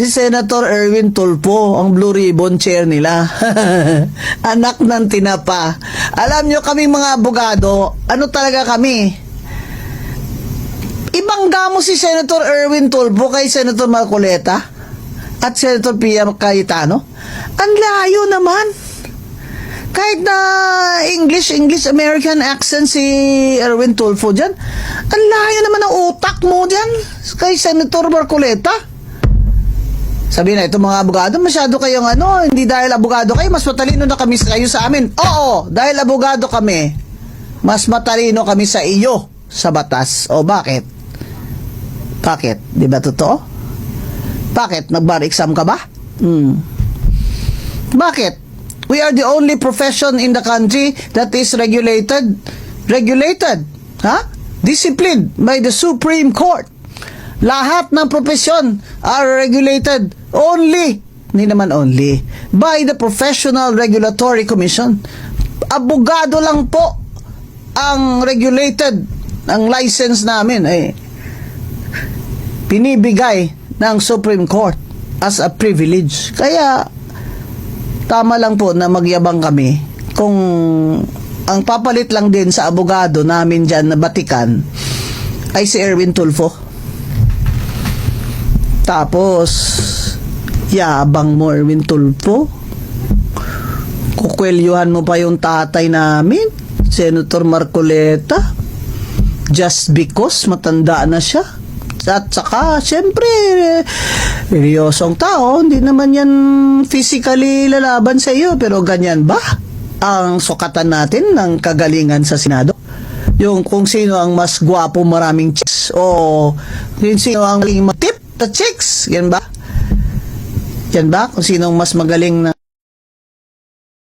si Senator Erwin Tulfo, ang Blue Ribbon chair nila. Anak ng tinapa. Alam nyo kami mga abogado, ano talaga kami? Ibangga mo si Senator Erwin Tulfo kay Senator Marcoleta at Senator Pia Cayetano. Ang layo naman. Kahit na English-American accent si Erwin Tulfo dyan, ang layo naman ng utak mo dyan kay Senator Marcoleta. Sabi na, itong mga abogado, masyado kayong hindi dahil abogado kayo, mas matalino na kami sa kayo sa amin. Oo, dahil abogado kami, mas matalino kami sa iyo sa batas. O bakit? Bakit? Di ba totoo? Bakit? Nag-bar exam ka ba? Bakit? We are the only profession in the country that is regulated. Disciplined by the Supreme Court. Lahat ng profesyon are regulated hindi naman only, by the Professional Regulatory Commission. Abogado lang po ang regulated, ang license namin pinibigay ng Supreme Court as a privilege. Kaya tama lang po na magyabang kami kung ang papalit lang din sa abogado namin dyan na batikan ay si Erwin Tulfo. Tapos yabang mo, Erwin Tulfo. Kukwelyuhan mo pa yung tatay namin, Senator Marcoleta, just because matanda na siya. At saka, syempre, reryosong tao, hindi naman yan physically lalaban sa iyo, pero ganyan ba ang sukatan natin ng kagalingan sa Senado? Yung kung sino ang mas gwapo maraming chicks, o kung sino ang matip na chicks, yan ba? Yan ba? Kung sino ang mas magaling na